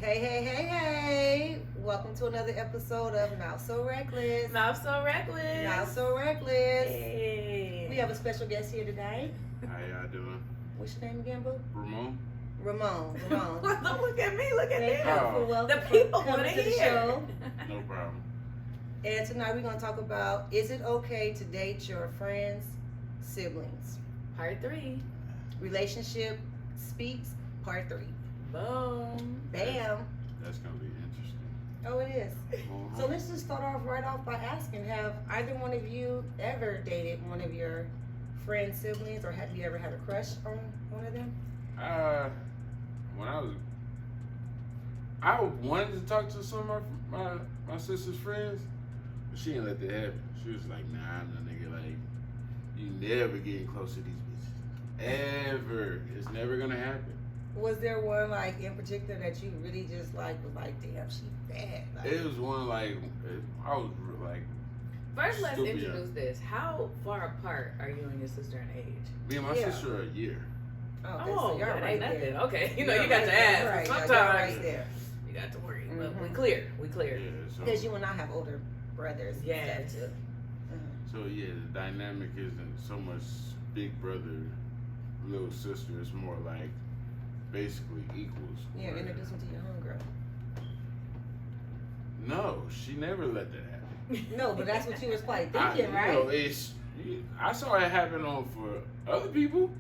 Hey, hey, hey, hey! Welcome to another episode of Not So Reckless. Mouth so reckless. Not So Reckless. Hey. We have a special guest here today. How y'all doing? What's your name again, boo? Ramon? Ramon. Ramon. Don't look at me. Look at Thank them. you for welcome The people for want coming to to the hear. show. No problem. And tonight we're going to talk about, is it okay to date your friends' siblings? Part 3. Relationship Speaks, Part 3. Boom. Bam. That's gonna be interesting. Oh, it is. Uh-huh. So let's just start off right off by asking, have either one of you ever dated one of your friends' siblings, or have you ever had a crush on one of them? When I wanted to talk to some of my sister's friends, but she didn't let that happen. She was like, nah, nigga, like, you never getting close to these bitches. Ever. It's never gonna happen. Was there one like in particular that you really just like was like, damn, she bad? Like, It was one like, I was like, First, let's Stupid. introduce this. How far apart are you and your sister in age? me and my Yeah. sister are a year. okay, Oh, so y'all that right ain't there. nothing. Okay, you know Y'all you got right to there, ask. right, y'all Sometimes right there. you got to worry. But we Mhm. clear. We clear. Yeah, so, Because you and I have older brothers. and Yes. stuff, too. so yeah, the dynamic isn't so much big brother, little sister. It's more like basically equals. Yeah, where- introduce me to your homegirl. No, she never let that happen. No, but that's what you was like I, thinking, right? You know, I saw it happen for other people.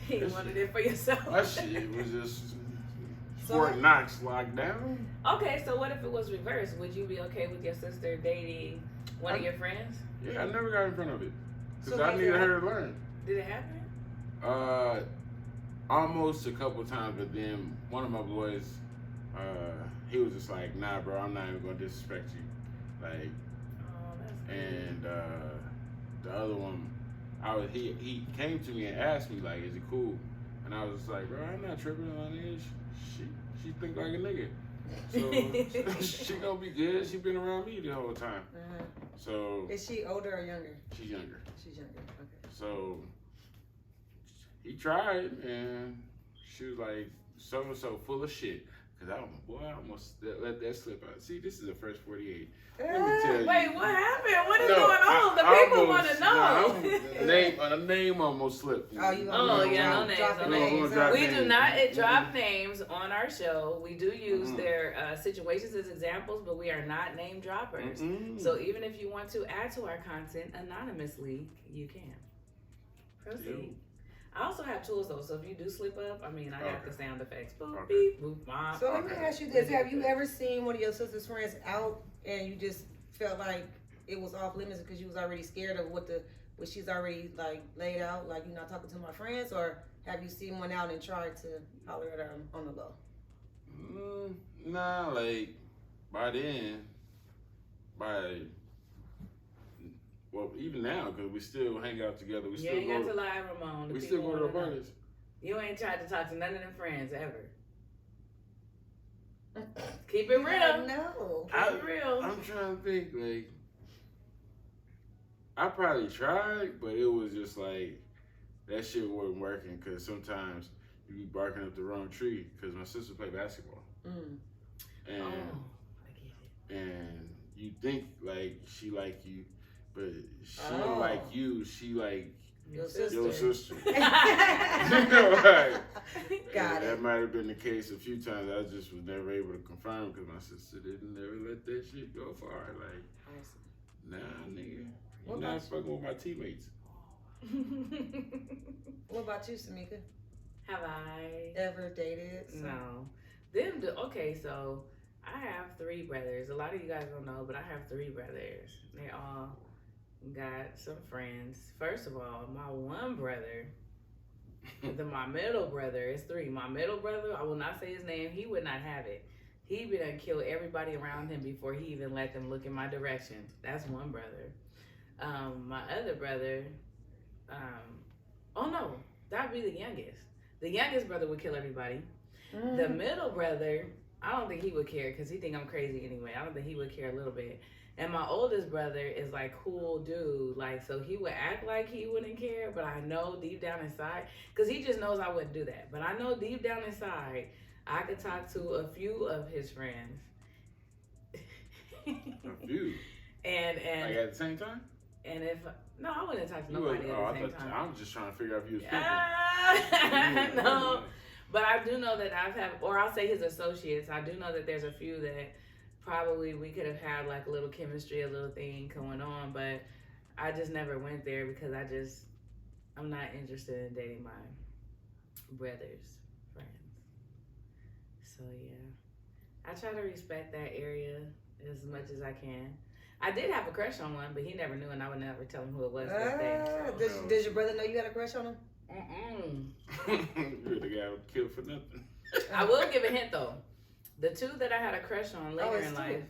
You wanted it for yourself. That shit was just So- Fort Knox locked down. Okay, so what if it was reversed? Would you be okay with your sister dating one of your friends? Yeah, I never got in front of it because So I has needed it- her to learn. Did it happen? Almost a couple times, but then one of my boys, he was just like, "Nah, bro, I'm not even gonna disrespect you." Like, Oh, that's good. and the other one, he came to me and asked me like, "Is it cool?" And I was just like, "Bro, I'm not tripping on it. She think like a nigga, so she gonna be good. She been around me the whole time, Uh-huh. so Is she older or younger? she's younger." She's younger. Okay. So he tried, and she was like, "So and so full of shit." Cause I almost let that slip out. See, this is the first 48. Let me tell you. Wait, what happened? What is No, going on? The I people want almost- to know. a name almost slipped. Oh, you gonna Oh, be yeah, no dropping names, dropping no names, names. huh? We do not Mhm. drop names on our show. We do use Mhm. their situations as examples, but we are not name droppers. Mm-mm. So even if you want to add to our content anonymously, you can. Proceed. I also have tools though, so if you do slip up, I mean, I got the sound effects. Boop, Okay. beep, boop, bop. So let me Okay. ask you this: have you ever seen one of your sister's friends out and you just felt like it was off limits because you was already scared of what she's already like laid out, like you're not talking to my friends, or have you seen one out and tried to holler at her on the low? Nah, like well, even now, cause we still hang out together. We You still ain't got go. to lie, Ramon. The We still people go to the wanna know. parties. You ain't tried to talk to none of them friends ever. Keep it real. No. Keep it real. I'm trying to think, like, I probably tried, but it was just like, that shit wasn't working, because sometimes you be barking up the wrong tree, because my sister played basketball. Mm. And, Oh, I get it. and you think, like, she like you, but she Oh. don't like you, she like Your your sister. sister. Got You know, like, Got that it. might have been the case a few times. I just was never able to confirm because my sister didn't never let that shit go far. Like, nah, nigga, What you're not about- fucking with my teammates. What about you, Samika? Have I? Ever dated? No. Okay, so I have 3 brothers. A lot of you guys don't know, but I have 3 brothers. They all got some friends. First of all, my one brother, my middle brother, it's 3. My middle brother, I will not say his name. He would not have it. He would have killed everybody around him before he even let them look in my direction. That's one brother. My other brother, oh no, that'd be the youngest. The youngest brother would kill everybody. The middle brother, I don't think he would care because he think I'm crazy anyway. I don't think he would care a little bit. And my oldest brother is like cool dude, like so he would act like he wouldn't care, but I know deep down inside, because he just knows I wouldn't do that. But I know deep down inside, I could talk to a few of his friends. A few. And Like at the same time? and if no, I wouldn't talk to You nobody was- at the same time. I'm just trying to figure out if you was pimping. No, but I do know that or I'll say his associates. I do know that there's a few that probably we could have had like a little chemistry, a little thing going on, but I just never went there because I'm not interested in dating my brother's friends. So yeah, I try to respect that area as much as I can. I did have a crush on one, but he never knew, and I would never tell him who it was. Does your brother know you had a crush on him? You're the guy who killed for nothing. I will give a hint though. The two that I had a crush on later it's in two. life.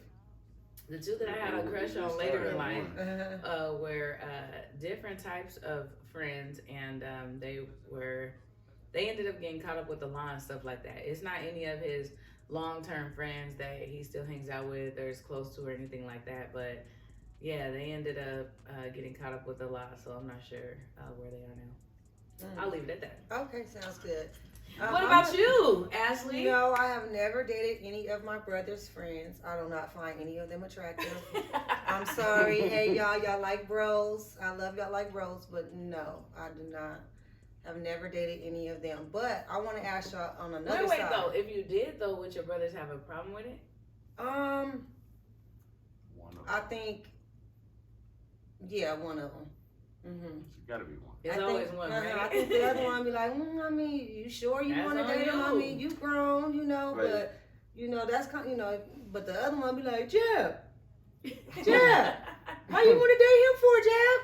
The two that I had a crush on later in life were different types of friends, and they ended up getting caught up with the law and stuff like that. It's not any of his long-term friends that he still hangs out with or is close to or anything like that, but yeah, they ended up getting caught up with the law, so I'm not sure where they are now. I'll leave it at that. Okay, sounds good. What about you, Ashley? No, I have never dated any of my brother's friends. I do not find any of them attractive. I'm sorry. Hey, y'all like bros. I love y'all like bros, but no, I do not. I've never dated any of them. But I want to ask y'all on another Wait, side. though. If you did, though, would your brothers have a problem with it? One of I them. think, yeah, one of them. Mm-hmm. It's gotta be one. It's always one, right? I think the other one be like, I mean, you sure you That's want to on date him? I you. mean, you grown, Right. but that's kind, but the other one be like, Jeb, how you want to date him for, Jeb?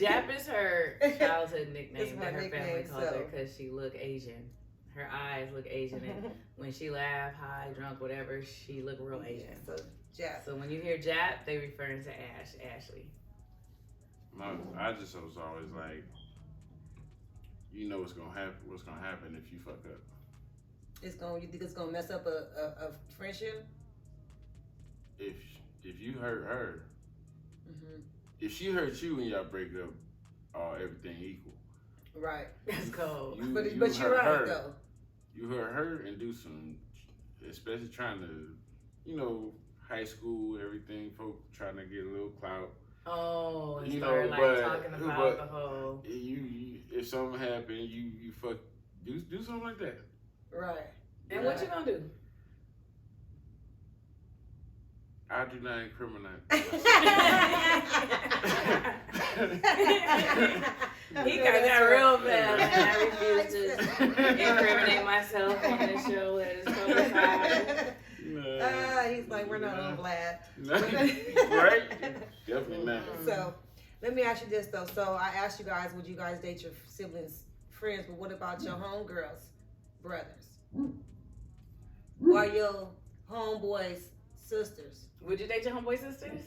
Jap is her childhood It's nickname my that her family nickname, calls her so. because she look Asian. Her eyes look Asian, and when she laugh, high, drunk, whatever, she look real Asian. So Jeb. So when you hear Jap, they referring to Ashley. I just was always like, you know what's gonna happen if you fuck up. You think it's gonna mess up a friendship? If you hurt her, Mm-hmm. if she hurt you and y'all break up, everything equal. Right. That's cold. But you're hurt right her. though. You hurt her and do some, especially trying to, high school, everything, folk trying to get a little clout. Oh, and You start know, like but- talking about but- the whole. You if something happened, you fuck, do something like that. Right. And what you gonna do? I do not incriminate. He got that real bad, and I refuse to incriminate myself on this show at his coincide. He's like, we're not on Vlad. Right? Definitely not. So, let me ask you this though. So, I asked you guys, would you guys date your siblings' friends? But what about your homegirls' brothers? Or your homeboys' sisters? Would you date your homeboy sisters?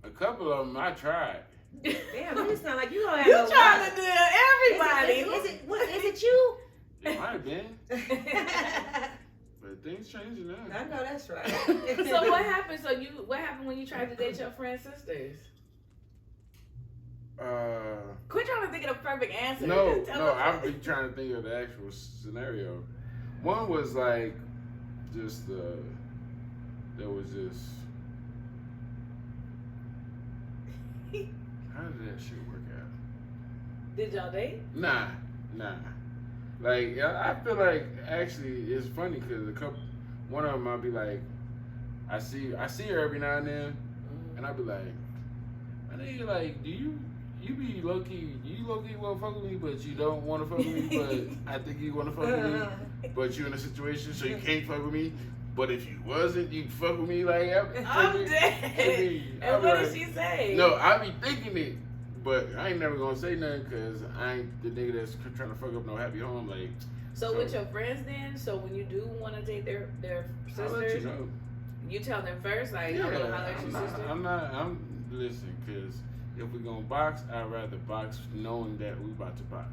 A couple of them I tried. Damn, you sound like you don't have You no trying wife. to do everybody? Is it you? It might have been, but things changing now. I know that's right. So what happened? What happened when you tried to date your friend's sisters? Quit trying to think of the perfect answer. No, Just tell us. I've been trying to think of the actual scenario. One was like, just there was just. How did that shit work out? Did y'all date? Nah. Like, I feel like actually it's funny because one of them I'll be like, I see her every now and then, and I'll be like, I nigga, like, do you be low key want to fuck with me, but you don't want to fuck with me, but I think you want to fuck with me, but you in a situation so you can't fuck with me. But if you wasn't, you'd fuck with me. Like, I'm dead. And what did she say? No, I be thinking it, but I ain't never gonna say nothing because I ain't the nigga that's trying to fuck up no happy home. Like, So with your friends then, so when you do want to date their I'll let sisters, you know. you tell them first, like, I'm gonna holler at your sister. Listen, because if we gonna box, I'd rather box knowing that we about to box.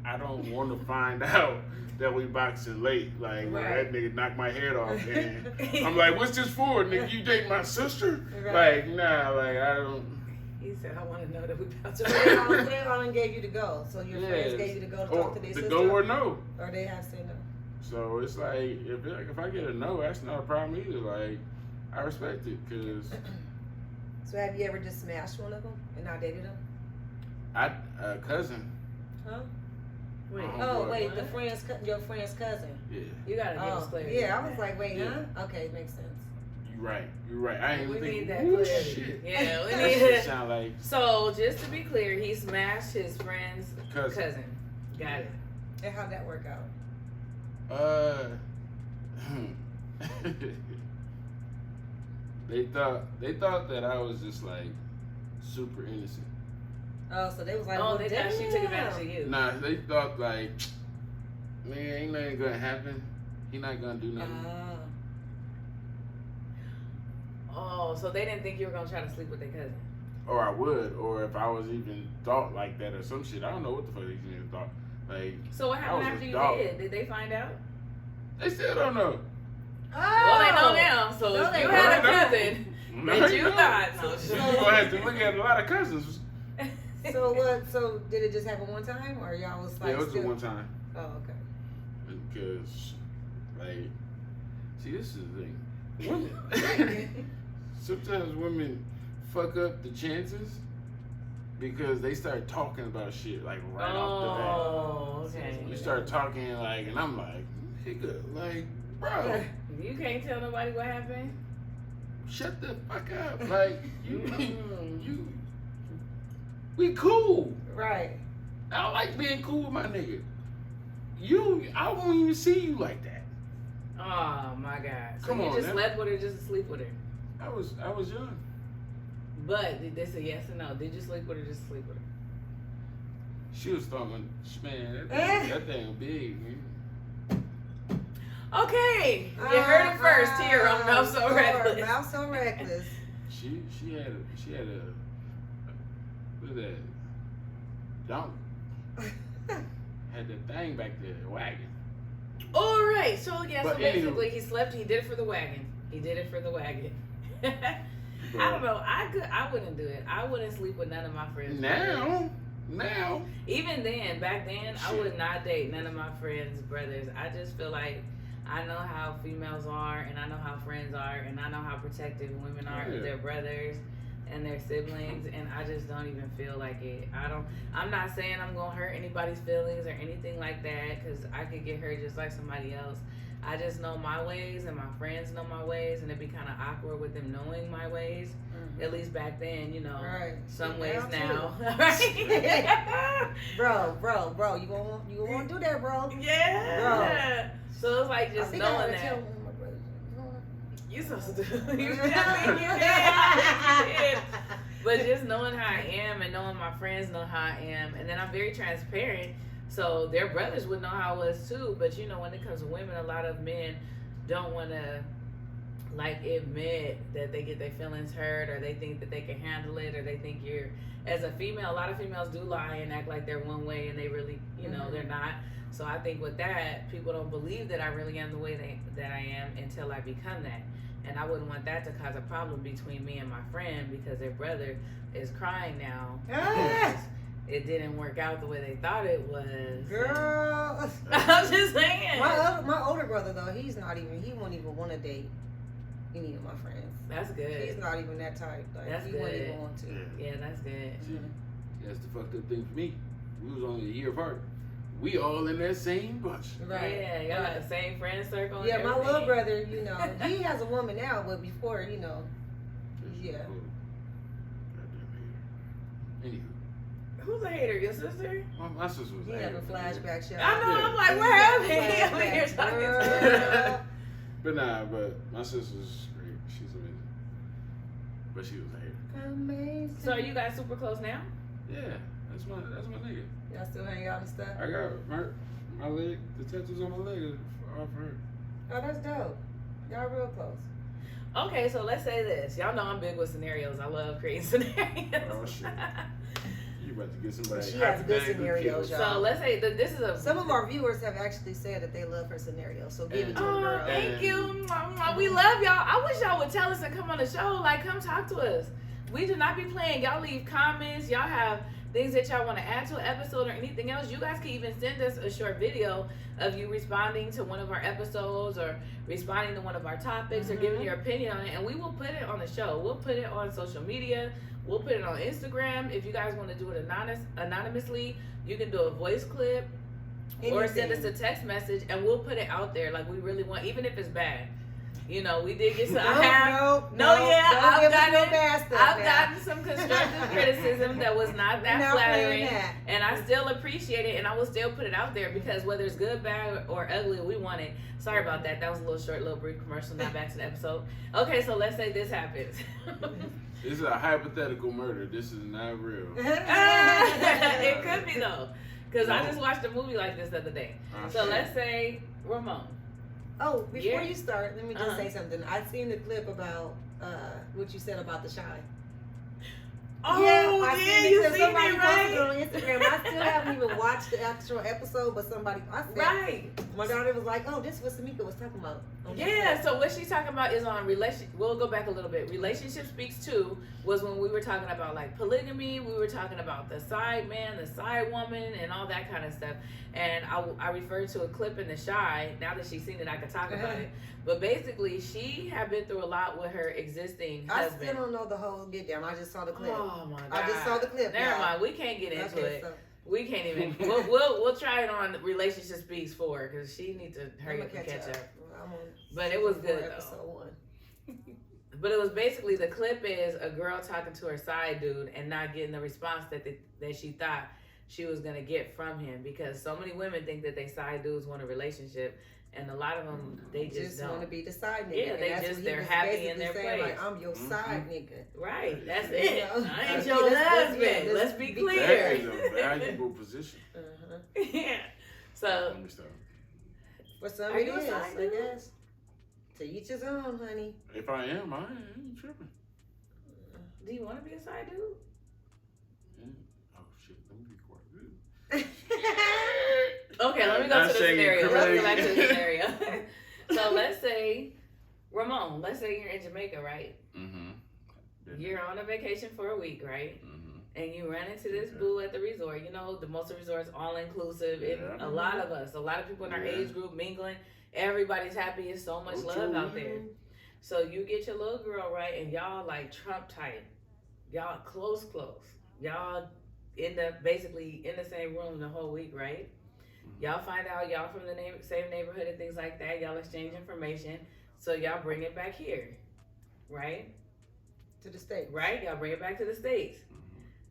I don't want to find out that we boxing late. Like, when that nigga knocked my head off, and I'm like, what's this for, nigga? You dating my sister? Right. Like, nah, like, I don't. He said, I want to know that we about to. They all gave you the go. So your friends gave you the go to talk to their The sister? go or no. Or they have said no? So it's like if I get a no, that's not a problem either. Like I respect it because So have you ever just smashed one of them and not dated them? cousin. Huh? Wait. Oh boy. wait, your friend's cousin. Yeah, You gotta give us Oh clarity. yeah, I was like, wait, Yeah. huh? Okay, makes sense. you're right. I ain't We even need think. that Ooh, clarity. shit. Yeah, we That need shit it. sound like So just to be clear, he smashed his friend's cousin. Got it. And how'd that work out? They thought that I was just like super innocent. Oh, so they was like, Oh, well, they thought she took advantage of damn. you. Nah, they thought like, man, ain't nothing gonna happen. He not gonna do nothing. Oh, so they didn't think you were gonna try to sleep with their cousin. Or I would, or if I was even thought like that or some shit. I don't know what the fuck they even thought. Like, So what happened I was after a you dog. did? Did they find out? they still don't know. Well, they know now. So No, if they you don't. had a cousin No, that they you don't. thought, no. So you gonna have to look at a lot of cousins. So what? So did it just happen one time, or y'all was like? Yeah, it was still... just one time. Oh, okay. Because, like, see, this is the thing. Women, sometimes women fuck up the chances because they start talking about shit like right off Oh, the okay. bat. You start talking like, and I'm like, nigga, like, bro, You can't tell nobody what happened. shut the fuck up. Like, Mm. we cool. Right. I don't like being cool with my nigga. I won't even see you like that. Oh my God. So Come you on, just man. slept with her just to sleep with her. I was young. But did they say yes or no? Did you sleep with her just to sleep with her? She was throwing, man, that thing big, man. Okay. You heard it first here on Mouth So Reckless. Mouth So Reckless. She had a what is that? Don't had that thing back there, the wagon. All right. So yeah. But So anywho- basically, he slept. He did it for the wagon. He did it for the wagon. I don't know. I wouldn't do it. I wouldn't sleep with none of my friends. brothers. Now, Even then, back then, I would not date none of my friends' brothers. I just feel like I know how females are, and I know how friends are, and I know how protective women are Yeah. of their brothers and their siblings, and I just don't even feel like it. I'm not saying I'm gonna hurt anybody's feelings or anything like that, because I could get hurt just like somebody else. I just know my ways, and my friends know my ways, and it'd be kind of awkward with them knowing my ways. At least back then, you know. Right. Some Now ways too. now. Right? Bro, you gonna want to do that, bro? Yeah. So it's like I just think I knowing gotta tell that. one of my brothers. You so stupid. You definitely did. But just knowing how I am and knowing my friends know how I am, and then I'm very transparent. So their brothers would know how I was too. But you know, when it comes to women, a lot of men don't want to like admit that they get their feelings hurt, or they think that they can handle it, or they think you're, as a female, a lot of females do lie and act like they're one way and they really, you know, they're not. So I think with that, people don't believe that I really am the way that I am until I become that. And I wouldn't want that to cause a problem between me and my friend, because their brother is crying now because it didn't work out the way they thought it was. Girl. I'm just saying. My older brother though, he won't even want to date any of my friends. That's good. He's not even that type. Like, That's he wouldn't good. even want to. Yeah, that's good. that's the fucked up thing for me. We was only a year apart. We all in that same bunch. Right. Yeah, y'all got the same friend circle. Yeah, and my everything. little brother, you know, he has a woman now, but before, you know, yeah. Goddamn hater. Anywho, Who's a hater? Your sister? my sister was He a hater. having flashbacks, y'all. I know. Yeah. I'm like, what happened? I'm here talking to Girl. But my sister's great. She's amazing. But she was a hater. Amazing. So are you guys super close now? Yeah, that's my nigga. Y'all still hang out and stuff? I got my leg, the tattoos on my leg are for her. Oh, that's dope. Y'all real close. Okay, so let's say this. Y'all know I'm big with scenarios. I love creating scenarios. Oh, shit. You about to get somebody. She has good hypothetically scenarios, killed. y'all. So let's say that this is a. Some of our viewers have actually said that they love her scenario, so give it to her, Oh, girl. thank you. Mwah, mwah. We love y'all. I wish y'all would tell us and come on the show. Like, come talk to us. We do not be playing. Y'all leave comments. Y'all have things that y'all want to add to an episode or anything else, you guys can even send us a short video of you responding to one of our episodes or responding to one of our topics or giving your opinion on it, and we will put it on the show. We'll put it on social media. We'll put it on Instagram. If you guys want to do it anonymously, you can do a voice clip or send us a text message, and we'll put it out there. Like, we really want, even if it's bad. You know, we did get some. I've gotten some constructive criticism that was not that flattering, and I still appreciate it, and I will still put it out there because whether it's good, bad, or ugly, we want it. Sorry about that. That was a little short, little brief commercial. Now back to the episode. Okay, so let's say this happens. This is a hypothetical murder. This is not real. It could be though, because I just watched a movie like this the other day. So let's say Ramon. Oh, before you start, let me just say something. I seen the clip about what you said about the Chi. Oh, I yeah, seen you it. seen Somebody it, right? posted it on Instagram. I still haven't even watched the actual episode, but somebody, I said, my daughter was like, "Oh, this is what Samika was talking about." Yeah, so what she's talking about is on we'll go back a little bit. Relationship Speaks 2 was when we were talking about like polygamy, we were talking about the side man, the side woman, and all that kind of stuff. And I referred to a clip in the Chi. Now that she's seen it, I could talk about it. But basically, she had been through a lot with her existing husband. I still don't know the whole get down. I just saw the clip. Oh my God. I just saw the clip. Never mind. We can't get into it. So. We can't even. We'll try it on Relationship Speaks 4 because she needs to hurry up and catch up. But it was good though. But it was basically, the clip is a girl talking to her side dude and not getting the response that she thought she was gonna get from him, because so many women think that they side dudes want a relationship, and a lot of them they just don't want to be the side nigga. Yeah, they're happy in their place. Like, I'm your side nigga. Right, that's it. I ain't your husband. Let's be clear. That is a valuable position. Yeah. So. For some it is, I guess. To each his own, honey. If I am, I ain't tripping. Do you want to be a side dude? Oh shit, let me be quiet. Okay, let me go to the scenario. Let's go back to the scenario. So let's say, Ramon, let's say you're in Jamaica, right? Mm-hmm. You're on a vacation for a week, right? Mm-hmm. And you run into this boo at the resort. You know, the most of the resorts all inclusive. Yeah. A lot of people in our age group mingling. Everybody's happy. It's so much love out there. So you get your little girl, right? And y'all like Trump tight. Y'all close. Y'all end up basically in the same room the whole week, right? Y'all find out y'all from the same neighborhood and things like that. Y'all exchange information. So y'all bring it back here, right? To the States. Right? Y'all bring it back to the States.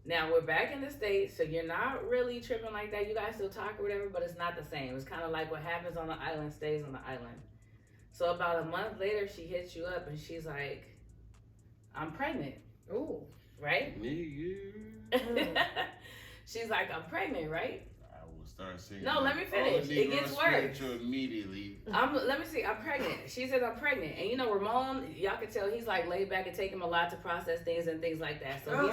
Now we're back in the States, so you're not really tripping like that. You guys still talk or whatever, but it's not the same. It's kind of like what happens on the island stays on the island. So about a month later, she hits you up and she's like, "I'm pregnant." Ooh. Right? Nigga. She's like, "I'm pregnant," right? I will start singing. No, let me finish. It gets worse. Immediately. Let me see. I'm pregnant. She says I'm pregnant, and you know Ramon. Y'all can tell he's like laid back and take him a lot to process things and things like that. So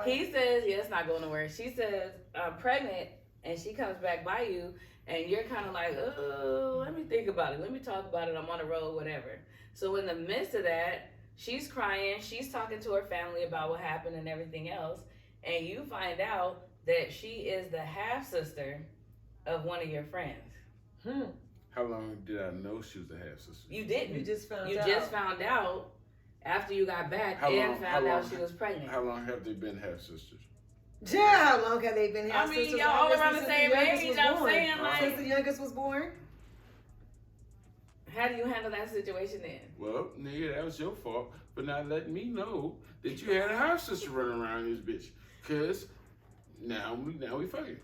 he says, yeah, it's not going nowhere. She says I'm pregnant, and she comes back by you, and you're kind of like, oh, let me think about it. Let me talk about it. I'm on the road, whatever. So in the midst of that, she's crying. She's talking to her family about what happened and everything else, and you find out that she is the half sister of one of your friends. How long did I know she was a half sister? You didn't. You just found out. You just found out after you got back and found out she was pregnant. How long have they been half sisters? Yeah, how long have they been half sisters? Y'all all around the same age. I'm saying, like, since the youngest was born. How do you handle that situation then? Well, nigga, that was your fault for not letting me know that you had a half sister running around this bitch. Cause now we fucking.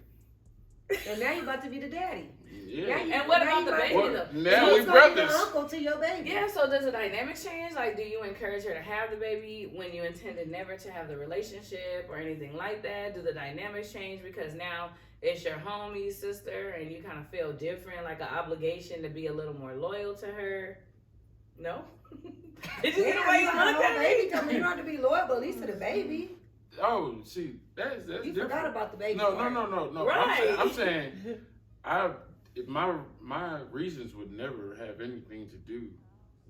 And now you about to be the daddy. Yeah. And what about the baby though? Now we brothers. The uncle to your baby. Yeah. So does the dynamic change? Like, do you encourage her to have the baby when you intended never to have the relationship or anything like that? Do the dynamics change because now it's your homie's sister and you kind of feel different, like an obligation to be a little more loyal to her? No. Did you see the way you look at baby coming? You don't have to be loyal, but at least to the baby. Oh, see, that's you different. forgot about the baby. No. Right. I'm saying, my reasons would never have anything to do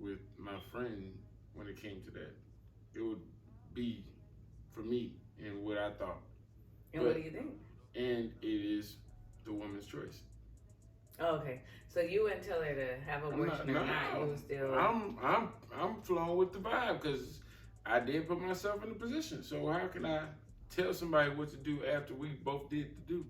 with my friend when it came to that. It would be for me and what I thought. And what do you think? And it is the woman's choice. Oh, okay. So you wouldn't tell her to have an abortion or not? You would still. I'm flowing with the vibe because I did put myself in the position. So how can I tell somebody what to do after we both did the do?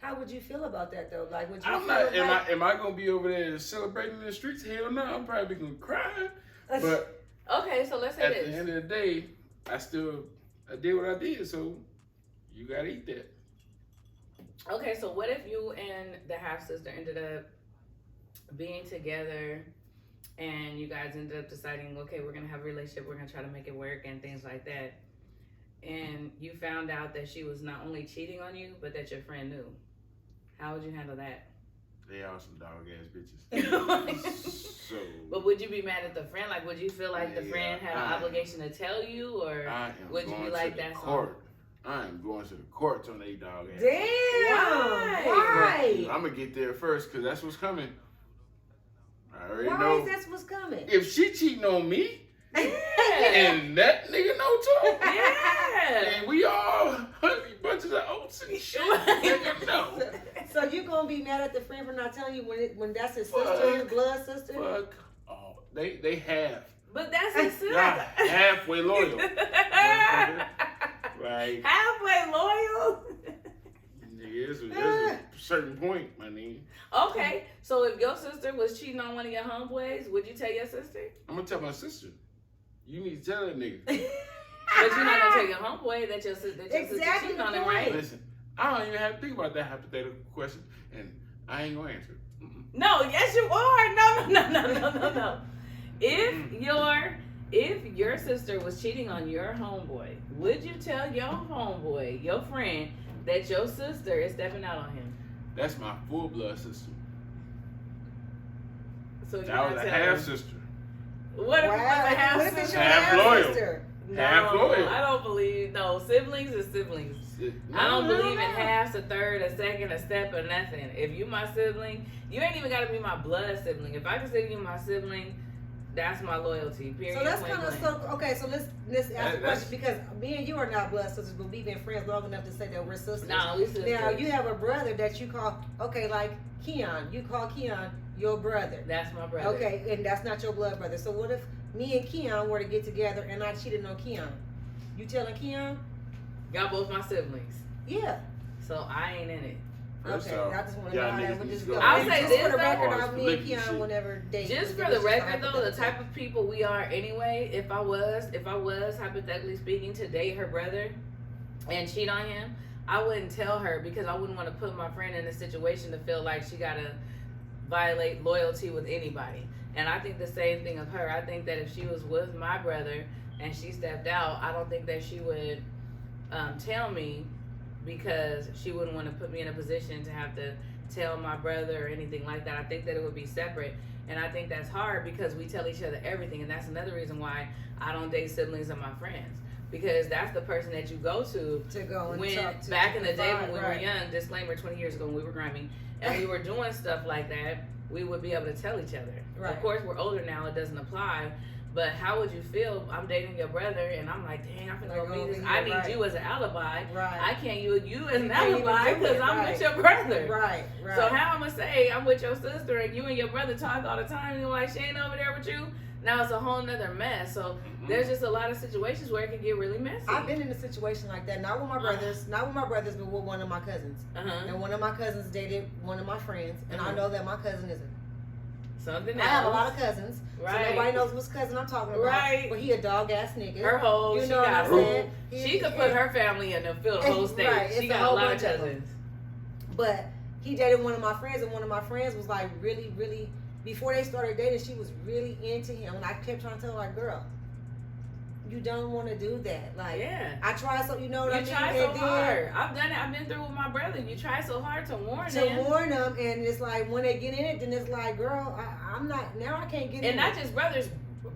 How would you feel about that though? Like, would you I'm feel not. like... Am I gonna be over there celebrating in the streets? Hell no. I'm probably gonna cry. But Okay, so let's say at this. the end of the day, I did what I did. So you gotta eat that. Okay, so what if you and the half sister ended up being together and you guys ended up deciding, okay, we're gonna have a relationship, we're gonna try to make it work and things like that. And you found out that she was not only cheating on you, but that your friend knew. How would you handle that? They are some dog ass bitches. So But would you be mad at the friend? Like, would you feel like the friend had an obligation to tell you, or I am would you going be like to the that? court. I am going to the court on they dog ass. Damn! Why? I'm gonna get there first because that's what's coming. I already Why know. is that what's coming? If she cheating on me Yeah. and that nigga know too, Yeah. and we all honey bunches of oats and shit, nigga know. So you gonna be mad at the friend for not telling you when that's his Fuck. sister, his blood sister? Fuck. Oh, they have. But that's his sister. Y'all halfway loyal. Like, Halfway loyal. there's a certain point, my nigga. Okay, so if your sister was cheating on one of your homeboys, would you tell your sister? I'm gonna tell my sister. You need to tell that nigga. But you're not gonna tell your homeboy that your sister Exactly cheating on the him, right? Listen, I don't even have to think about that hypothetical question, and I ain't gonna answer it. Mm-mm. No, yes you are. No. If your sister was cheating on your homeboy, would you tell your homeboy, your friend, that your sister is stepping out on him? That's my full blood sister. So you're That not was a telling half him. sister. What if it was a half What if it's sister? your Half loyal. sister? No, Half loyal. I don't believe. No, siblings is siblings. I don't believe in halves, a third, a second, a step, or nothing. If you my sibling, you ain't even got to be my blood sibling. If I consider you my sibling, that's my loyalty. Period. So that's Point kind of blank. so okay. So let's ask a That's- question because me and you are not blood sisters, but we've been friends long enough to say that we're sisters. No, we sisters. Now you have a brother that you call like Keon. You call Keon your brother. That's my brother. Okay, and that's not your blood brother. So what if me and Keon were to get together and I cheated on Keon? You telling Keon? Y'all both my siblings, Yeah. so I ain't in it. First Okay, off, I just want to y'all know how that niggas would need just to go. go. I'll And say just this, for the though. record, Pause, me and lick Keon shit. will never date. Just It for was the a record, though, the hypothetical. type of people we are anyway. If I was hypothetically speaking to date her brother and cheat on him, I wouldn't tell her because I wouldn't want to put my friend in a situation to feel like she gotta violate loyalty with anybody. And I think the same thing of her. I think that if she was with my brother and she stepped out, I don't think that she would tell me because she wouldn't want to put me in a position to have to tell my brother or anything like that. I think that it would be separate. And I think that's hard because we tell each other everything. And that's another reason why I don't date siblings of my friends. Because that's the person that you go to go and when talk to. back in the day when we were Right. young, disclaimer 20 years ago when we were grimy, and we were doing stuff like that, we would be able to tell each other. Right. Of course, we're older now, it doesn't apply. But how would you feel? I'm dating your brother, and I'm like, dang, I'm finna Like, go meet oh, this. yeah, I need right. you as an alibi. Right. I can't use you as an You can't even alibi do because it, I'm right. with your brother. Right. So how I'm gonna say I'm with your sister and you and your brother talk all the time and you're like, she ain't over there with you? Now it's a whole nother mess. So there's just a lot of situations where it can get really messy. I've been in a situation like that, not with my brothers, but with one of my cousins. Uh-huh. And one of my cousins dated one of my friends, and I Uh-huh. know that my cousin isn't. Something I else. have a lot of cousins, Right. so nobody knows which cousin I'm talking about. Right. But he a dog ass nigga. Her whole, You she know what got I'm whole. saying? She could put her family in and fill the whole state. Right, She it's a got a whole lot of bunch of them. cousins. But he dated one of my friends, and one of my friends was like really, really. Before they started dating, she was really into him, and I kept trying to tell her, like, girl, you don't want to do that. Like, Yeah. I tried so, you know what I You mean? try so And then- hard. I've done it. I've been through with my brother. You try so hard to warn to them. warn them, and it's like when they get in it, then it's like, girl, I'm not now. I can't get in. And not it. just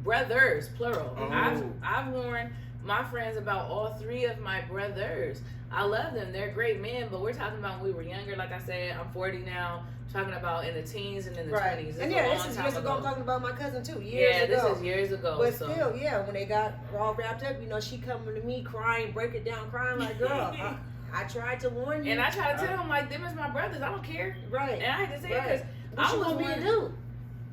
brothers, plural. Oh. I've warned my friends about all three of my brothers. I love them. They're great men, but we're talking about when we were younger. Like I said, I'm 40 now. Talking about in the teens and in the 20s. It's And a yeah, long this is time years ago. I'm talking about my cousin too. Years ago. this is years ago. But so. still, yeah, when they got all wrapped up, you know, she coming to me crying, break it down, crying like, girl, I tried to warn you. And I try to tell him, like, them is my brothers. I don't care. Right. And I hate to say it because What I you was want me to one- do?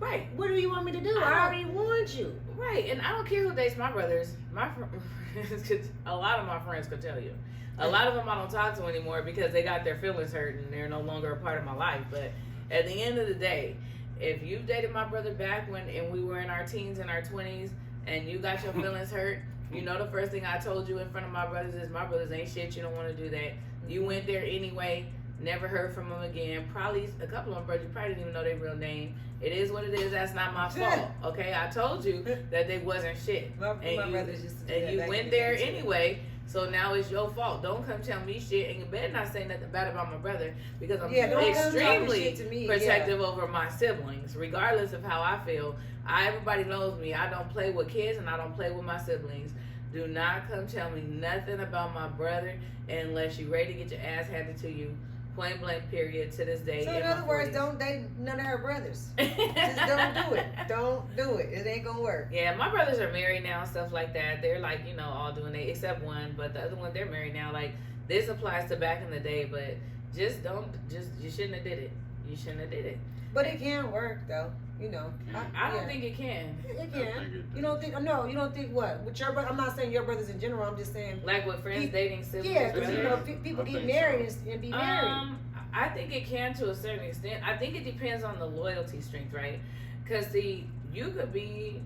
Right. What do you want me to do? I already warned you. Right. And I don't care who dates my brothers. My friends, a lot of my friends could tell you. A lot of them I don't talk to anymore because they got their feelings hurt and they're no longer a part of my life. But at the end of the day, if you dated my brother back when and we were in our teens and our 20s and you got your feelings hurt, you know the first thing I told you in front of my brothers is my brothers ain't shit. You don't want to do that. You went there anyway. Never heard from them again. Probably a couple of them brothers, you probably didn't even know their real name. It is what it is. That's not my fault. Okay, I told you that they wasn't shit. My And brothers used to do and that you back in went the there day, too. anyway. So now it's your fault. Don't come tell me shit, and you better not say nothing bad about my brother because I'm Yeah, don't come talking extremely shit to me. protective over my siblings, regardless of how I feel. Everybody knows me. I don't play with kids and I don't play with my siblings. Do not come tell me nothing about my brother unless you're ready to get your ass handed to you. Point blank, period, to this day. So in other words, don't date none of her brothers. Just don't do it. Don't do it. It ain't gonna work. Yeah, my brothers are married now and stuff like that. They're like, you know, all doing it except one, but the other one they're married now. Like this applies to back in the day, but you shouldn't have did it. You shouldn't have did it. But it can work though. You know. I don't think it can. It can. You don't think? No, you don't think what? With your brother? I'm not saying your brothers in general. I'm just saying. Like with friends dating siblings. Yeah, because brothers. you know people I get think married and be married. I think it can to a certain extent. I think it depends on the loyalty strength, right? Because you could be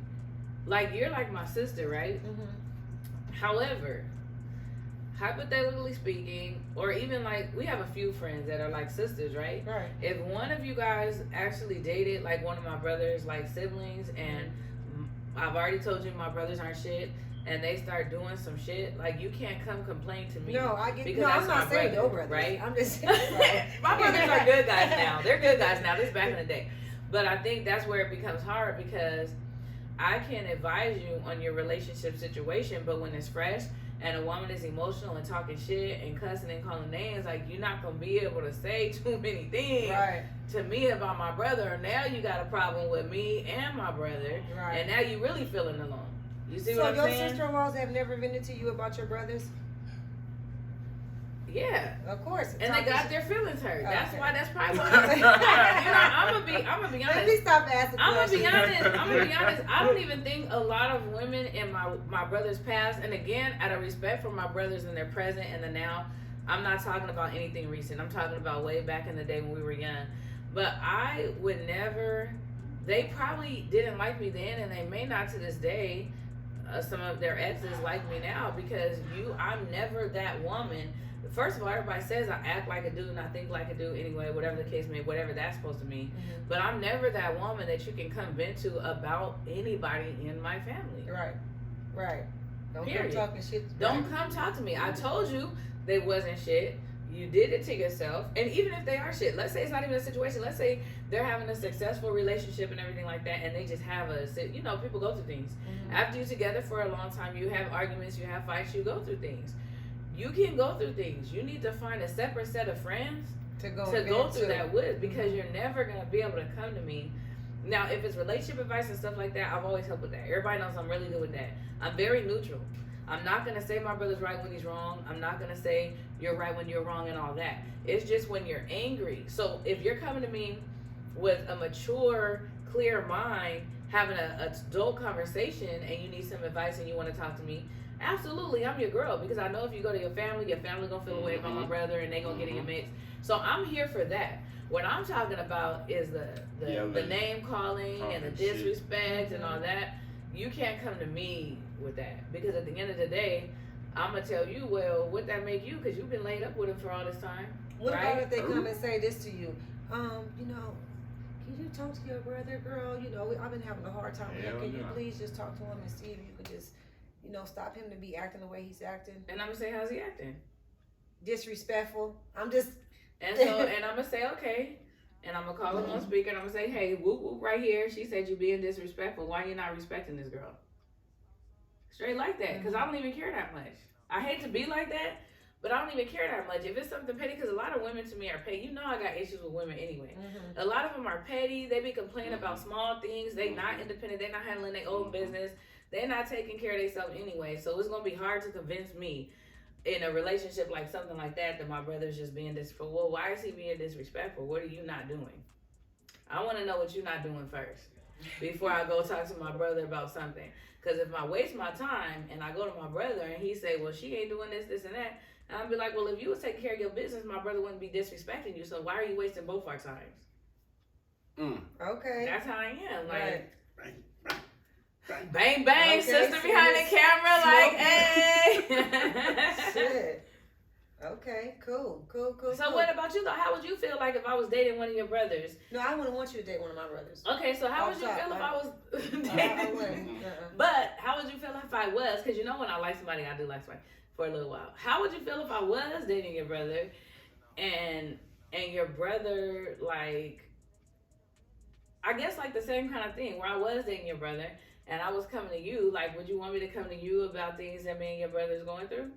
like you're like my sister, right? Mm-hmm. However, hypothetically speaking, or even like we have a few friends that are like sisters, right? Right. If one of you guys actually dated like one of my brothers, like siblings, and I've already told you my brothers aren't shit, and they start doing some shit, like you can't come complain to me. No, I get. Because No, that's I'm not my saying brother, your brothers. right? I'm just saying. Right. My brothers are good guys now. They're good guys now. This is back in the day. But I think that's where it becomes hard because I can advise you on your relationship situation, but when it's fresh and a woman is emotional and talking shit and cussing and calling names, like you're not gonna be able to say too many things Right. to me about my brother. Now you got a problem with me and my brother, Right. and now you really feeling alone. You see So what I'm your saying? sister-in-laws have never vented to you about your brothers? Yeah. Of course. And they got their feelings hurt. That's Okay. why. That's probably why. I'm gonna be honest. Let me stop asking I'm gonna be questions. honest. I'm gonna be honest. I don't even think a lot of women in my brother's past, and again, out of respect for my brothers in their present and the now, I'm not talking about anything recent. I'm talking about way back in the day when we were young. But I would never. They probably didn't like me then, and they may not to this day. Some of their exes like me now because I'm never that woman. First of all, everybody says I act like a dude and I think like a dude anyway, whatever the case may be, whatever that's supposed to mean. Mhm. But I'm never that woman that you can come vent to about anybody in my family. Right. Right. Don't Period. come talking shit. Don't come talk to me. I told you they wasn't shit. You did it to yourself. And even if they are shit, let's say it's not even a situation. Let's say they're having a successful relationship and everything like that, and they just have people go through things. Mhm. After you're together for a long time, you have arguments, you have fights, you go through things. You can go through things. You need to find a separate set of friends To go through that with, because you're never going to be able to come to me. Now, if it's relationship advice and stuff like that, I've always helped with that. Everybody knows I'm really good with that. I'm very neutral. I'm not going to say my brother's right when he's wrong. I'm not going to say you're right when you're wrong and all that. It's just when you're angry. So if you're coming to me with a mature, clear mind, having a adult conversation, and you need some advice and you want to talk to me, absolutely, I'm your girl, because I know if you go to your family gonna feel away about my brother and they gonna get in your mix. So I'm here for that. What I'm talking about is the name calling and the disrespect and all that. You can't come to me with that, because at the end of the day, I'm gonna tell you, well, what that make you? Because you've been laid up with him for all this time. What right? about if they come and say this to you? You know, can you talk to your brother, girl? You know, I've been having a hard time with him. Can you please just talk to him and see if you could just, stop him to be acting the way he's acting? And I'm gonna say, how's he acting? Disrespectful. I'm just. And I'm gonna say, okay. And I'm gonna call him on speaker and I'm gonna say, hey, whoop whoop right here. She said you being disrespectful. Why you not respecting this girl? Straight like that, because I don't even care that much. I hate to be like that, but I don't even care that much. If it's something petty, because a lot of women to me are petty. You know I got issues with women anyway. Mm-hmm. A lot of them are petty. They be complaining about small things. They not independent. They not handling their own business. They're not taking care of themselves anyway. So it's gonna be hard to convince me in a relationship like something like that my brother's just being disrespectful. Well, why is he being disrespectful? What are you not doing? I want to know what you're not doing first before I go talk to my brother about something. Because if I waste my time and I go to my brother and he say, well, she ain't doing this, and that, and I'll be like, well, if you was taking care of your business, my brother wouldn't be disrespecting you. So why are you wasting both our times? Okay. That's how I am. Like, Right. bang, bang, Okay, sister so behind the camera, like, smoking. hey. Shit. Okay, cool. So what about you though? How would you feel like if I was dating one of your brothers? No, I wouldn't want you to date one of my brothers. Okay, so how would you Outside, feel if right? I was I dating? wouldn't. But how would you feel if I was? Because you know when I like somebody, I do like somebody for a little while. How would you feel if I was dating your brother, and your brother, like, I guess like the same kind of thing where I was dating your brother and I was coming to you, like, would you want me to come to you about things that me and your brother's going through?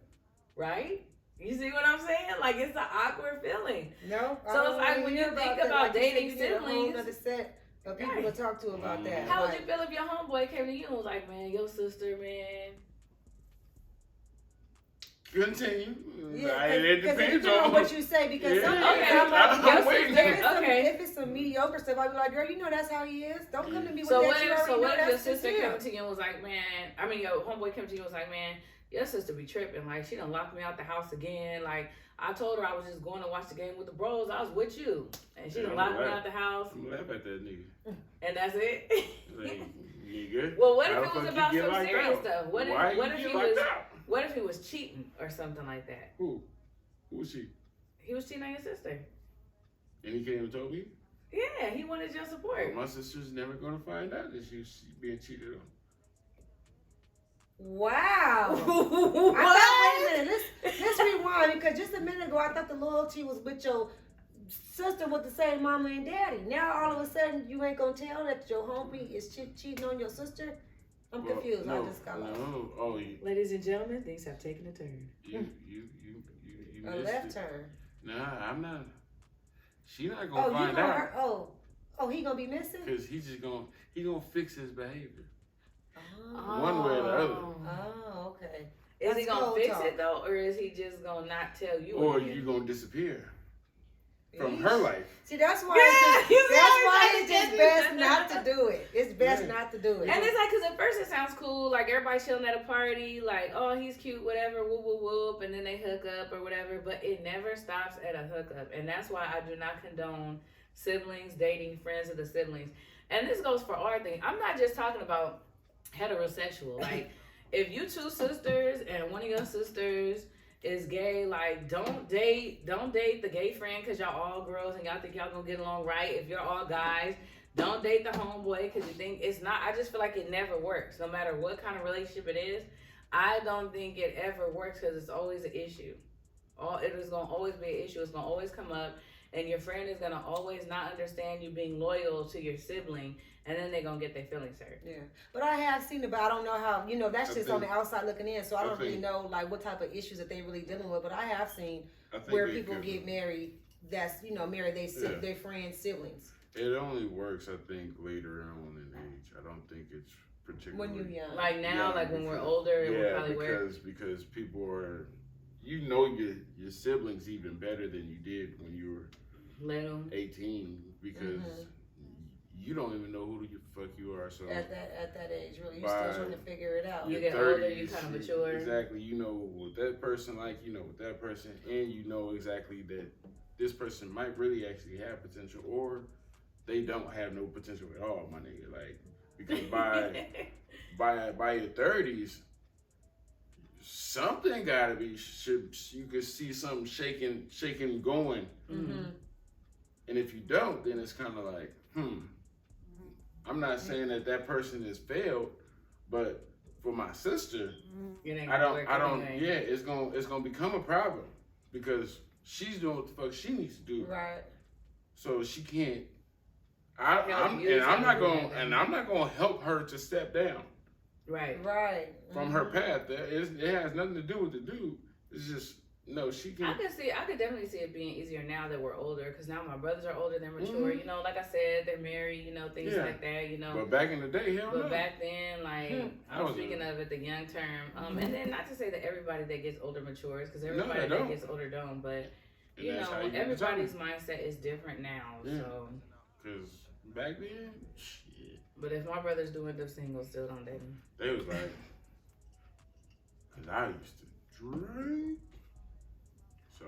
Right? You see what I'm saying? Like, it's an awkward feeling. No. I So don't it's like wanna when hear you think that. about Like you said, dating you need a whole siblings. nother set of people to talk to about that. How would Like, you feel if your homeboy came to you and was like, man, your sister, man. Continue. Yeah, It depends on what you say because Yeah. sometimes Okay. I'm like, I'm if waiting. if it's some mediocre stuff, I'd be like, girl, you know that's how he is. Don't come to me with So that. what You if, already know your that's just sister him. came to you and was like, man, I mean, your homeboy came to you and was like, man, your sister be tripping. Like, she done locked me out the house again. Like, I told her I was just going to watch the game with the bros. I was with you. And she Yeah, done I'm locked me glad. out the house. I'm laugh at that nigga. And that's it. Like, you good? Well, what if How it the was fuck about you get some locked serious out? stuff? What Why if you he get was locked out? what if he was cheating or something like that? Who? Who was she? He was cheating on your sister. And he came and told me? Yeah, he wanted your support. Well, my sister's never gonna find out that she's being cheated on. Wow. I What? thought, wait a minute, let's rewind because just a minute ago I thought the loyalty was with your sister with the same mama and daddy. Now all of a sudden you ain't gonna tell that your homie is cheating on your sister? I'm Well, confused. No, I just got lost. no. Oh, you Ladies and gentlemen, things have taken a turn. A missed left it. turn. Nah, I'm not. She not gonna Oh, you find gonna out. hurt? Oh, he gonna be missing? Cause he's just gonna fix his behavior. Oh. One way or the other. Oh, okay. Is he That's gonna cold fix talk. it though, or is he just gonna not tell you? Or again? you gonna disappear from Yeesh. her life. See, that's why. Yeah, It's you just know, best it's not to do it. It's best Yeah. not to do it. And it's like, cause at first it sounds cool, like everybody chilling at a party, like, oh, he's cute, whatever, whoop whoop whoop, and then they hook up or whatever. But it never stops at a hookup, and that's why I do not condone siblings dating friends of the siblings. And this goes for our thing. I'm not just talking about heterosexual. Like, if you two sisters and one of your sisters is gay, like, don't date the gay friend because y'all all girls and y'all think y'all gonna get along right. If you're all guys, don't date the homeboy because you think it's not. I just feel like it never works, no matter what kind of relationship it is. I don't think it ever works because it's always an issue. It is gonna always be an issue. It's gonna always come up, and your friend is gonna always not understand you being loyal to your sibling, and then they're gonna get their feelings hurt. Yeah, but I have seen it, but I don't know how. That's I just think- on the outside looking in, so I I don't really think- know like what type of issues that they really dealing with. But I have seen I think where it people could- get married. That's marry Yeah. their friends' siblings It only works, I think, later on in age. I don't think it's particularly when you're young. Like now, Yeah, like when we're because- older, it yeah, will probably work. because people are, your siblings even better than you did when you were Little. 18 because Mhm. you don't even know who the fuck you are. So at that age, really, you're By- still trying to figure it out. You your get older, you kinda mature. Exactly, you know what that person like, you know what that person, and you know exactly that this person might really actually have potential, or they don't have no potential at all, my nigga. Like, because by your 30s, something gotta be you could see something shaking going, Mm-hmm. and if you don't, then it's kind of like, I'm not saying that person has failed, but for my sister, It ain't I gonna work don't. anyway. Yeah, it's gonna become a problem because she's doing what the fuck she needs to do. Right. So she can't. Help you I'm not to gonna, do that. and I'm not gonna help her to step down Right. Right. from her path. It has nothing to do with the dude. It's just No, she I can. could definitely see it being easier now that we're older, because now my brothers are older, they're mature. Mhm. You know, like I said, they're married. You know, things Yeah. like that. You know, But back in the day, hell but no. back then, like I I'm was speaking of it, the young term. Mhm. And then not to say that everybody that gets older matures, because No, everybody they that don't. gets older don't. But And you that's know, how you everybody's mindset is different now. Yeah. So, Because back then, shit, but if my brothers do end up single, still don't date them. they was like, because I used to drink. So,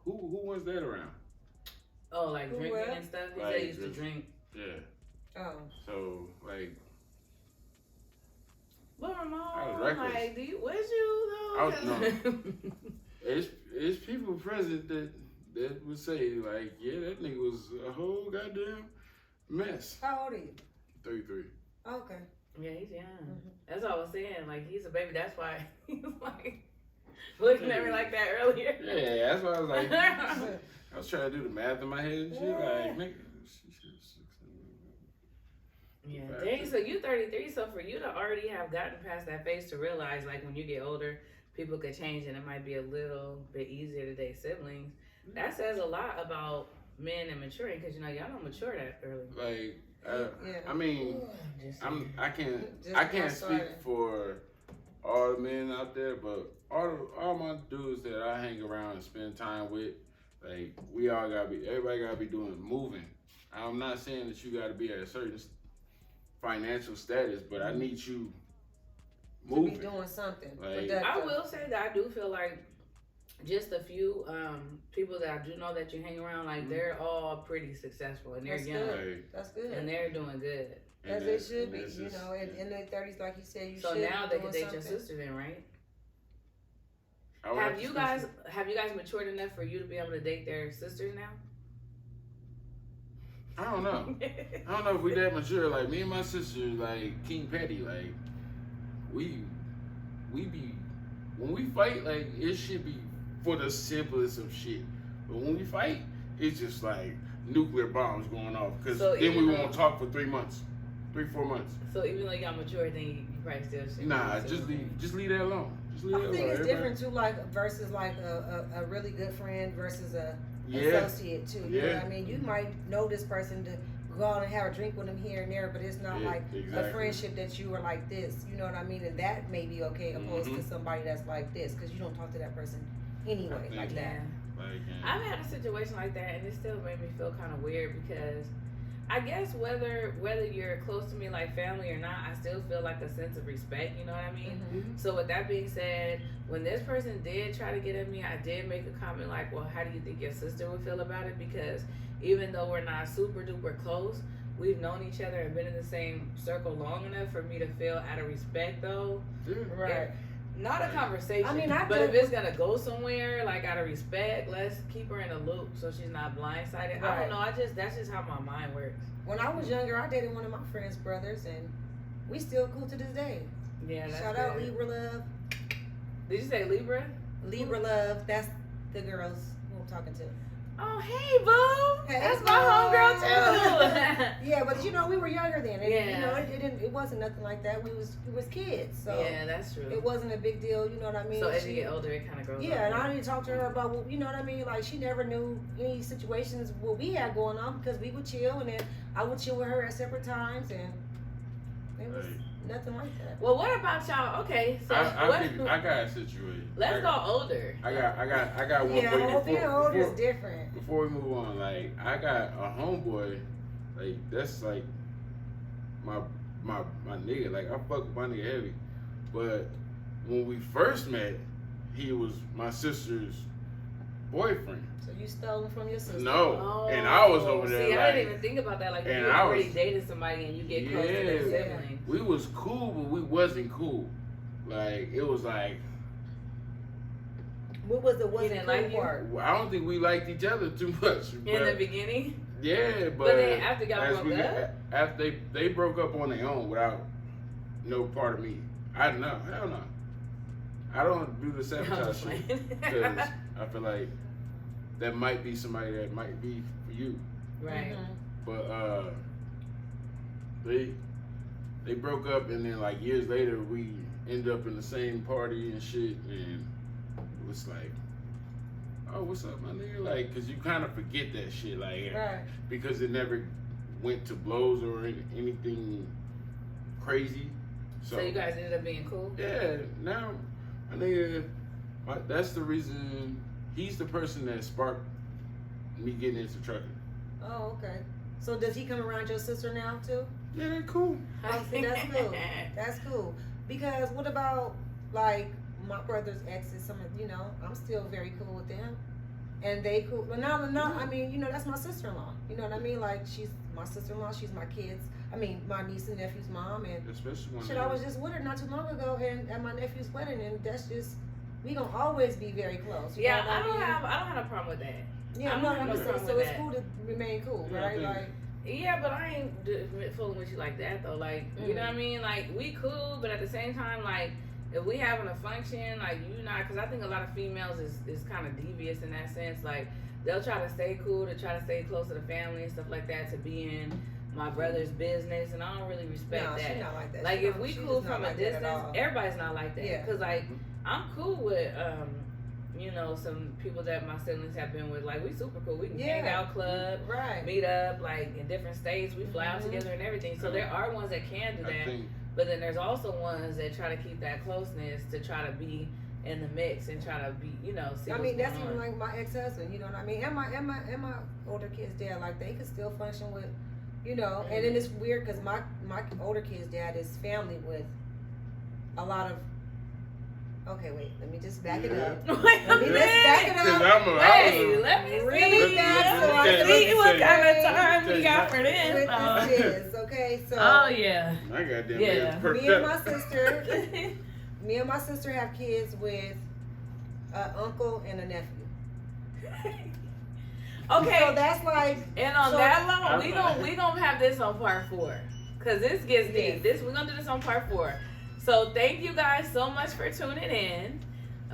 who was that around? Oh, like Who drinking what? and stuff. He Like, said he used to just- drink. Yeah. Oh. So, like, But I was Ramon, reckless. like, was you though? I was- it's people present that would say, like, yeah, that nigga was a whole goddamn mess. How old are you? 33. Okay. Yeah, he's young. Mhm. That's all I was saying. Like, he's a baby. That's why he was like looking at me like that earlier. Yeah, that's why I was like, I was trying to do the math in my head and shit. Yeah. Like, nigga, she's 16. Yeah, dang, so you 33, so for you to already have gotten past that phase to realize, like, when you get older, people could change and it might be a little bit easier to date siblings, that says a lot about men and maturing, because, you know, y'all don't mature that early. Like, Yeah. I mean, Just I can't Just can't got speak started. for all the men out there, but all my dudes that I hang around and spend time with, like, we all everybody gotta be moving. I'm not saying that you gotta be at a certain financial status, but I need you To moving. be doing something. Like- productive. I will say that I do feel like just a few people that I do know that you hang around, like, Mhm. they're all pretty successful and they're That's young good. Like, That's good. and they're doing good. and As it that's- should and be, that's you just- know, in their 30s, like you said, you So should now be they doing could date your something. sister then, right? I would Have to you guys matured enough for you to be able to date their sisters now? I don't know. I don't know if we that mature. Like, me and my sister, like King Petty, like we be when we fight, like, it should be for the simplest of shit. But when we fight, it's just like nuclear bombs going off. Cause So then even we though- won't talk for 3 months, 4 months. So even though y'all mature, then you probably still should. Nah, just leave that alone. Just leave I that think alone. it's Everybody- different too, like versus like a really good friend versus a Yeah, associate too. You know what I mean? You might know this person to go out and have a drink with them here and there, but it's not Yeah, like a exactly. friendship that you are like this. You know what I mean? And that may be okay opposed to Mhm. somebody that's like this because you don't talk to that person anyway think- like Yeah. that. Like, I've had a situation like that, and it still made me feel kind of weird because I guess whether you're close to me like family or not, I still feel like a sense of respect. You know what I mean? Mhm. So with that being said, when this person did try to get at me, I did make a comment like, well, how do you think your sister would feel about it? Because even though we're not super duper close, we've known each other and been in the same circle long enough for me to feel out of respect though. yeah. Right. Not a conversation. I mean, I but if don't- it's gonna go somewhere, like out of respect, let's keep her in the loop so she's not blindsided. I Right. don't know. That's just how my mind works. When I was younger, I dated one of my friend's brothers, and we still cool to this day. Yeah, that's Shout good. out Libra Love. Did you say Libra? Libra Love. That's the girls who I'm talking to. Oh, hey, boo. Hey, That's boo. my homegirl too. Yeah, but you know, we were younger then, and you Yeah. know, it wasn't nothing like that. We was kids, so Yeah, that's true. it wasn't a big deal. You know what I mean? So as She- you get older, it kind of grows. yeah, up. and I didn't talk to her about what you know what I mean. Like she never knew any situations what we had going on because we would chill, and then I would chill with her at separate times, and it was Like, nothing like that. Well, what about y'all? Okay, so I got a situation. let's go older. I got one Yeah, for you being older is before, different. before we move on. Like, I got a homeboy, like, that's like my nigga. Like, I fuck with my nigga heavy. But when we first met, he was my sister's boyfriend. So you stole them from your sister. No, and I was over there See, like, I didn't even think about that. Like, and you I already was- dated somebody and you get close to their Yeah. siblings. we was cool, but we wasn't cool. Like, it was like, What was the He wasn't didn't cool like you? part? I don't think we liked each other too much. In the beginning, Yeah, but then after y'all as broke we up, got- after they broke up on their own without no part of me. I know, hell no. I don't do the I'm sabotage just shit playing. because I feel like that might be somebody that might be for you. Right. Mhm. But they broke up, and then like years later we ended up in the same party and shit, and was like, oh, what's up, my nigga? Like, cause you kind of forget that shit, like, Right. because it never went to blows or anything crazy. So you guys ended up being cool? Yeah, now, my nigga, that's the reason, he's the person that sparked me getting into trucking. Oh, okay. So does he come around your sister now too? Yeah, they're cool. Oh, see, that's cool. That's cool. Because what about like my brother's exes? Some of I'm still very cool with them, and they cool. But no. I mean, that's my sister-in-law. You know what I mean? Like she's my sister-in-law. She's my kids. I mean, my niece and nephew's mom, and Especially when shit. I was just with her not too long ago, and at my nephew's wedding, and that's just we gonna always be very close. You Yeah, know what I don't mean? have a problem with that. Yeah, I no, don't have no I'm saying, problem so with it's that. cool to remain cool, Yeah, I right? think- Like. Yeah, but I ain't fooling with you like that though. Like, you know what I mean? Like, we cool, but at the same time, like, if we having a function, like, you not, because I think a lot of females is kind of devious in that sense. Like, they'll try to stay cool, to try to stay close to the family and stuff like that, to be in my brother's business, and I don't really respect No, that. she's not like that. Like, She if not- we she's cool just not from a like that at distance, all. everybody's not like that. Yeah. Because, like, I'm cool with, some people that my siblings have been with. Like, we super cool. We can hang out, club, Right. meet up, like, in different states. We fly out Mhm. together and everything. So there are ones that can do I that. think, But then there's also ones that try to keep that closeness, to try to be in the mix and try to be, see I what's mean, that's going even on. like my ex-husband. You know what I mean? And my older kid's dad, like they could still function with, And then it's weird because my older kid's dad is family with a lot of. Okay, wait. Let me just back it up. Wait a Let me just back it minute. up. Wait, let me Really see. back so Let I me can see what say- kind of time we got for With this. this is okay. So Oh yeah. my goddamn Yeah. man's perked me and up. my sister have kids with an uncle and a nephew. Okay. So that's like. And on So- that long, we gonna have this on part 4, cause this gets deep. Yes. We're gonna do this on part 4. So thank you guys so much for tuning in.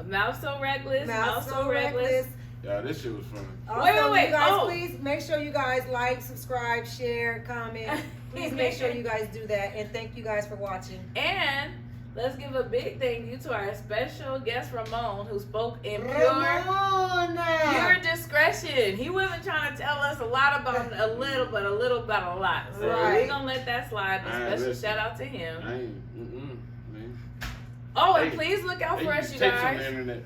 Mouth So Reckless. Mouth So Reckless. Yeah, this shit was funny. Also, Wait. you guys, Oh. please make sure you guys like, subscribe, share, comment. Please make sure you guys do that. And thank you guys for watching. And let's give a big thank you to our special guest Ramon, who spoke in pure Ramona. discretion. He wasn't trying to tell us a lot about a little, but a little about a lot. So Right. we're gonna let that slide. A Alright, special listen. shout out to him. I ain't, man. Oh, and Hey, please look out Hey, for you us, you can take from the guys. internet.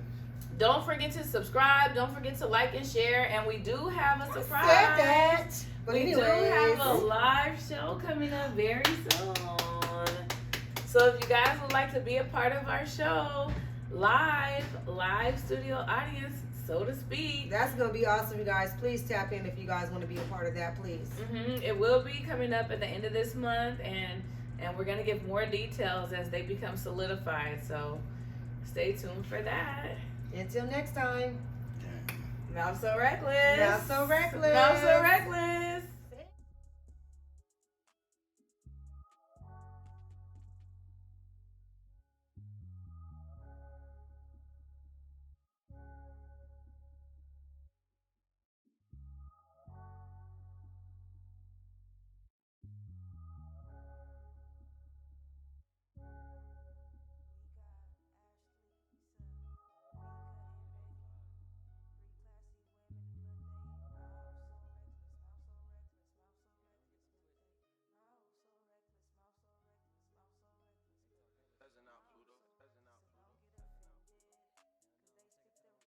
Don't forget to subscribe. Don't forget to like and share. And we do have a Said surprise. that. But We do have anyways, a live show coming up very soon. So if you guys would like to be a part of our show, live studio audience, so to speak. that's gonna be awesome, you guys. Please tap in if you guys want to be a part of that, please. It will be coming up at the end of this month, and we're gonna give more details as they become solidified. So stay tuned for that. Until next time. Mouth So Reckless. Mouth So Reckless. Mouth So Reckless.